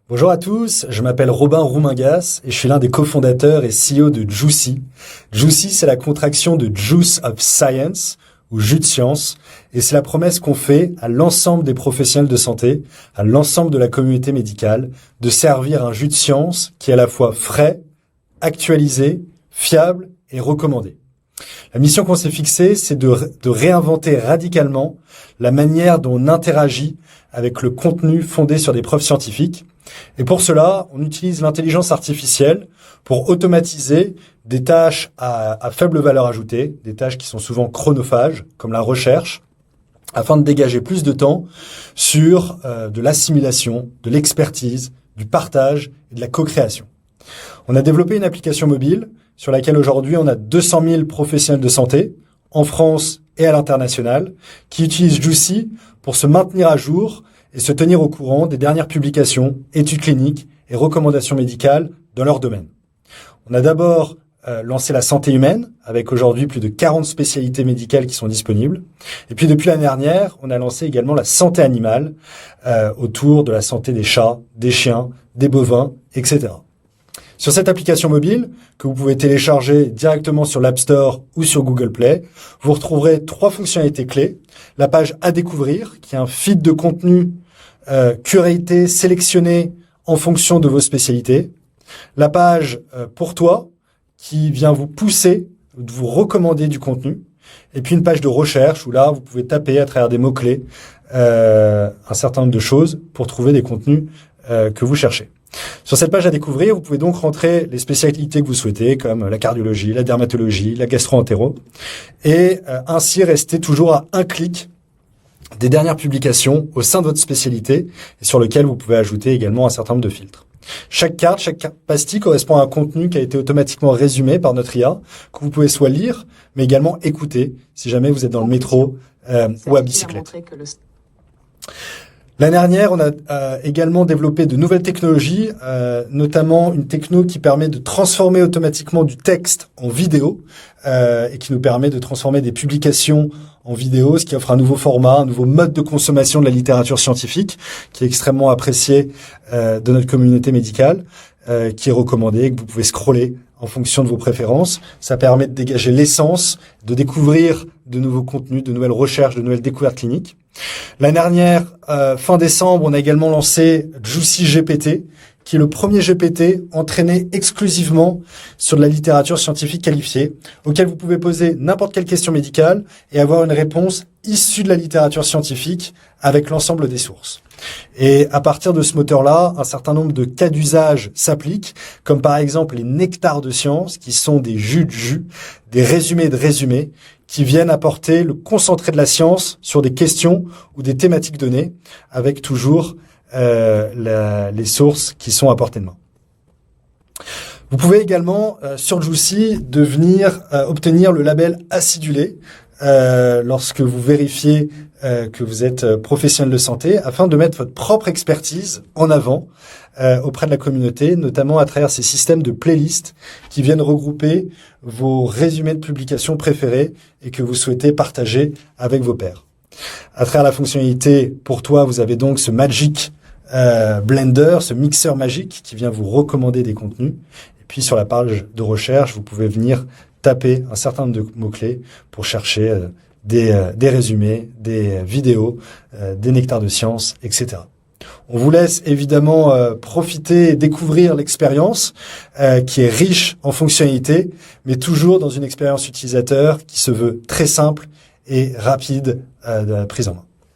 Bonjour à tous, je m'appelle Robin Roumingas et je suis l'un des cofondateurs et CEO de Juicy. Juicy, c'est la contraction de Juice of Science, ou jus de science, et c'est la promesse qu'on fait à l'ensemble des professionnels de santé, à l'ensemble de la communauté médicale, de servir un jus de science qui est à la fois frais, actualisé, fiable et recommandé. La mission qu'on s'est fixée, c'est de réinventer radicalement la manière dont on interagit avec le contenu fondé sur des preuves scientifiques. Et pour cela, on utilise l'intelligence artificielle pour automatiser des tâches à faible valeur ajoutée, des tâches qui sont souvent chronophages, comme la recherche, afin de dégager plus de temps sur de l'assimilation, de l'expertise, du partage et de la co-création. On a développé une application mobile sur laquelle aujourd'hui on a 200 000 professionnels de santé en France et à l'international qui utilisent Juicy pour se maintenir à jour et se tenir au courant des dernières publications, études cliniques et recommandations médicales dans leur domaine. On a d'abord lancé la santé humaine avec aujourd'hui plus de 40 spécialités médicales qui sont disponibles. Et puis depuis l'année dernière, on a lancé également la santé animale autour de la santé des chats, des chiens, des bovins, etc. Sur cette application mobile, que vous pouvez télécharger directement sur l'App Store ou sur Google Play, vous retrouverez 3 fonctionnalités clés. La page à découvrir, qui est un feed de contenu curaté, sélectionné en fonction de vos spécialités. La page pour toi, qui vient vous pousser, vous recommander du contenu. Et puis une page de recherche, où là, vous pouvez taper à travers des mots-clés un certain nombre de choses pour trouver des contenus que vous cherchez. Sur cette page à découvrir, vous pouvez donc rentrer les spécialités que vous souhaitez, comme la cardiologie, la dermatologie, la gastro-entérologie, et ainsi rester toujours à un clic des dernières publications au sein de votre spécialité, et sur lequel vous pouvez ajouter également un certain nombre de filtres. Chaque carte pastille correspond à un contenu qui a été automatiquement résumé par notre IA, que vous pouvez soit lire, mais également écouter, si jamais vous êtes dans le métro ou à bicyclette. L'année dernière, on a également développé de nouvelles technologies, notamment une techno qui permet de transformer automatiquement du texte en vidéo et qui nous permet de transformer des publications en vidéo, ce qui offre un nouveau format, un nouveau mode de consommation de la littérature scientifique qui est extrêmement apprécié de notre communauté médicale, qui est recommandé, que vous pouvez scroller en fonction de vos préférences. Ça permet de dégager l'essence, de découvrir de nouveaux contenus, de nouvelles recherches, de nouvelles découvertes cliniques. L'année dernière, fin décembre, on a également lancé Juicy GPT, qui est le premier GPT entraîné exclusivement sur de la littérature scientifique qualifiée, auquel vous pouvez poser n'importe quelle question médicale et avoir une réponse issue de la littérature scientifique avec l'ensemble des sources. Et à partir de ce moteur-là, un certain nombre de cas d'usage s'appliquent, comme par exemple les nectars de science, qui sont des jus de jus, des résumés de résumés, qui viennent apporter le concentré de la science sur des questions ou des thématiques données, avec toujours les sources qui sont à portée de main. Vous pouvez également, sur Juicy, obtenir le label acidulé lorsque vous vérifiez que vous êtes professionnel de santé, afin de mettre votre propre expertise en avant auprès de la communauté, notamment à travers ces systèmes de playlists qui viennent regrouper vos résumés de publications préférés et que vous souhaitez partager avec vos pairs. À travers la fonctionnalité pour toi, vous avez donc ce Magic Blender, ce mixeur magique qui vient vous recommander des contenus. Et puis sur la page de recherche, vous pouvez venir taper un certain nombre de mots-clés pour chercher des résumés, des vidéos, des nectars de science, etc. On vous laisse évidemment profiter et découvrir l'expérience qui est riche en fonctionnalités, mais toujours dans une expérience utilisateur qui se veut très simple et rapide de la prise en main.